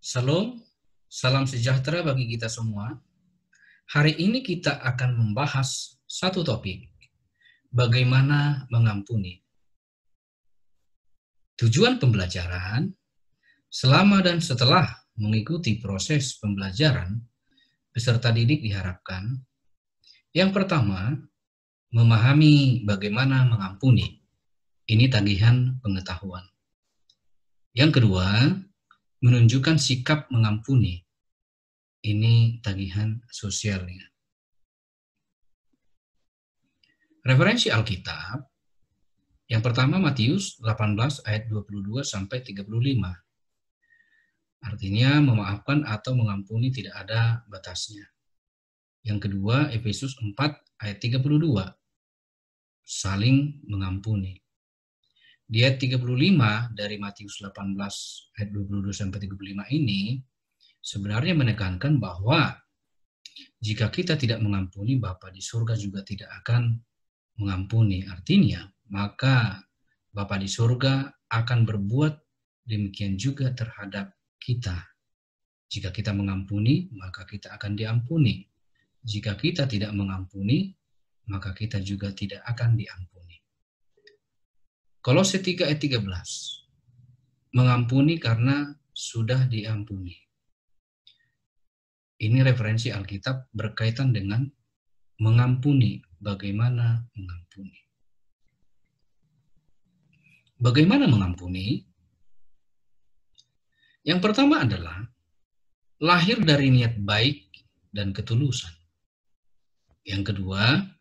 Shalom, salam sejahtera bagi kita semua. Hari ini kita akan membahas satu topik, bagaimana mengampuni. Tujuan pembelajaran, selama dan setelah mengikuti proses pembelajaran, peserta didik diharapkan, yang pertama, memahami bagaimana mengampuni. Ini tagihan pengetahuan. Yang kedua, menunjukkan sikap mengampuni. Ini tagihan sosialnya. Referensi Alkitab, yang pertama Matius 18 ayat 22 sampai 35. Artinya memaafkan atau mengampuni tidak ada batasnya. Yang kedua Efesus 4 ayat 32. Saling mengampuni. Di ayat 35 dari Matius 18 ayat 22 sampai 35 ini sebenarnya menekankan bahwa jika kita tidak mengampuni, Bapa di surga juga tidak akan mengampuni. Artinya, maka Bapa di surga akan berbuat demikian juga terhadap kita. Jika kita mengampuni, maka kita akan diampuni. Jika kita tidak mengampuni, maka kita juga tidak akan diampuni. Kolose 3 ayat 13. Mengampuni karena sudah diampuni. Ini referensi Alkitab berkaitan dengan mengampuni. Bagaimana mengampuni? Bagaimana mengampuni? Yang pertama adalah lahir dari niat baik dan ketulusan. Yang kedua,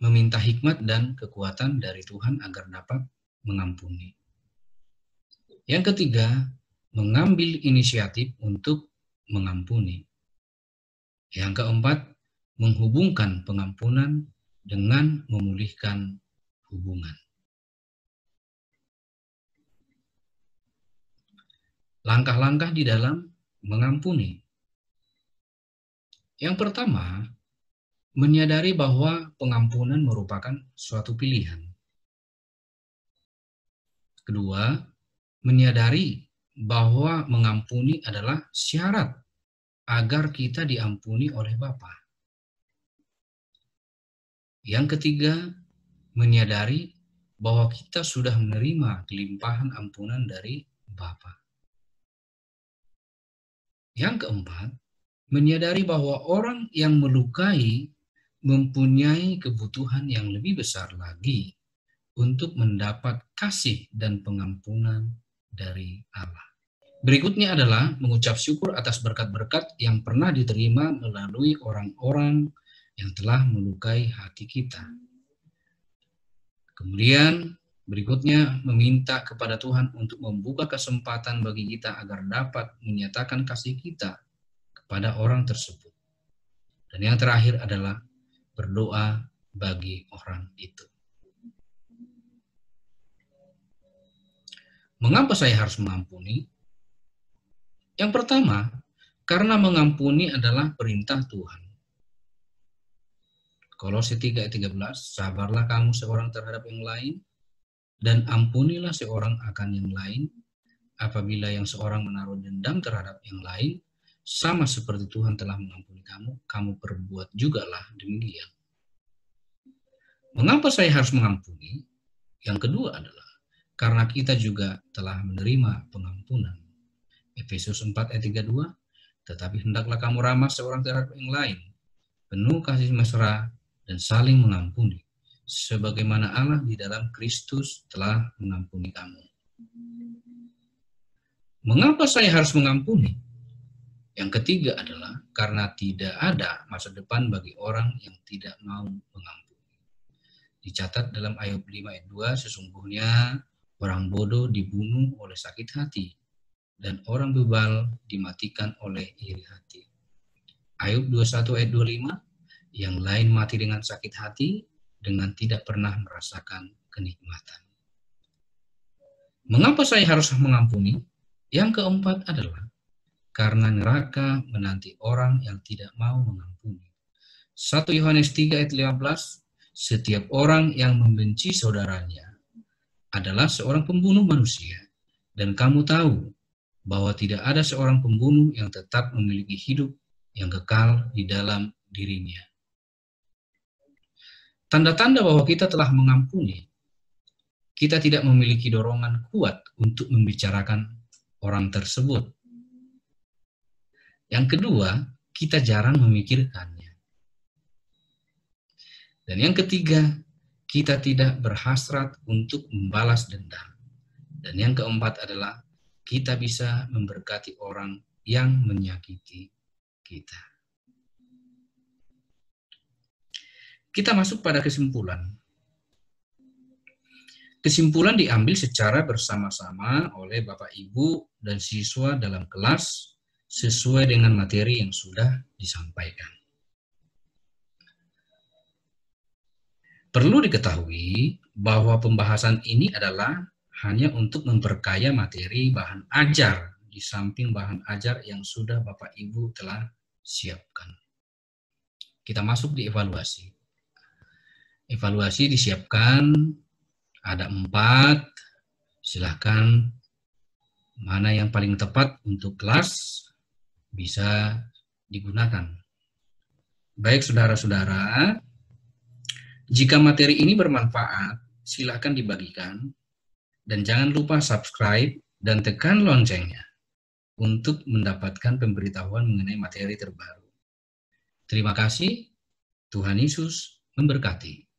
meminta hikmat dan kekuatan dari Tuhan agar dapat mengampuni. Yang ketiga, mengambil inisiatif untuk mengampuni. Yang keempat, menghubungkan pengampunan dengan memulihkan hubungan. Langkah-langkah di dalam mengampuni. Yang pertama, menyadari bahwa pengampunan merupakan suatu pilihan. Kedua, menyadari bahwa mengampuni adalah syarat agar kita diampuni oleh Bapa. Yang ketiga, menyadari bahwa kita sudah menerima kelimpahan ampunan dari Bapa. Yang keempat, menyadari bahwa orang yang melukai mempunyai kebutuhan yang lebih besar lagi untuk mendapat kasih dan pengampunan dari Allah. Berikutnya adalah mengucap syukur atas berkat-berkat yang pernah diterima melalui orang-orang yang telah melukai hati kita. Kemudian berikutnya meminta kepada Tuhan untuk membuka kesempatan bagi kita agar dapat menyatakan kasih kita kepada orang tersebut. Dan yang terakhir adalah berdoa bagi orang itu. Mengapa saya harus mengampuni? Yang pertama, karena mengampuni adalah perintah Tuhan. Kolose 3 ayat 13, sabarlah kamu seorang terhadap yang lain, dan ampunilah seorang akan yang lain, apabila yang seorang menaruh dendam terhadap yang lain, sama seperti Tuhan telah mengampuni kamu, kamu perbuat jugalah demikian. Mengapa saya harus mengampuni? Yang kedua adalah karena kita juga telah menerima pengampunan. Efesus 4 ayat 32, tetapi hendaklah kamu ramah seorang terhadap yang lain, penuh kasih mesra dan saling mengampuni, sebagaimana Allah di dalam Kristus telah mengampuni kamu. Mengapa saya harus mengampuni? Yang ketiga adalah karena tidak ada masa depan bagi orang yang tidak mau mengampuni. Dicatat dalam Ayub 5 ayat 2, sesungguhnya orang bodoh dibunuh oleh sakit hati, dan orang bebal dimatikan oleh iri hati. Ayub 21 ayat 25, yang lain mati dengan sakit hati, dengan tidak pernah merasakan kenikmatan. Mengapa saya harus mengampuni? Yang keempat adalah karena neraka menanti orang yang tidak mau mengampuni. 1 Yohanes 3 ayat 15, setiap orang yang membenci saudaranya adalah seorang pembunuh manusia. Dan kamu tahu bahwa tidak ada seorang pembunuh yang tetap memiliki hidup yang kekal di dalam dirinya. Tanda-tanda bahwa kita telah mengampuni, kita tidak memiliki dorongan kuat untuk membicarakan orang tersebut. Yang kedua, kita jarang memikirkannya. Dan yang ketiga, kita tidak berhasrat untuk membalas dendam. Dan yang keempat adalah kita bisa memberkati orang yang menyakiti kita. Kita masuk pada kesimpulan. Kesimpulan diambil secara bersama-sama oleh Bapak, Ibu, dan siswa dalam kelas sesuai dengan materi yang sudah disampaikan. Perlu diketahui bahwa pembahasan ini adalah hanya untuk memperkaya materi bahan ajar di samping bahan ajar yang sudah Bapak Ibu telah siapkan. Kita masuk di evaluasi. Evaluasi disiapkan, ada 4, silahkan mana yang paling tepat untuk kelas bisa digunakan. Baik saudara-saudara, jika materi ini bermanfaat, silahkan dibagikan, dan jangan lupa subscribe dan tekan loncengnya untuk mendapatkan pemberitahuan mengenai materi terbaru. Terima kasih, Tuhan Yesus memberkati.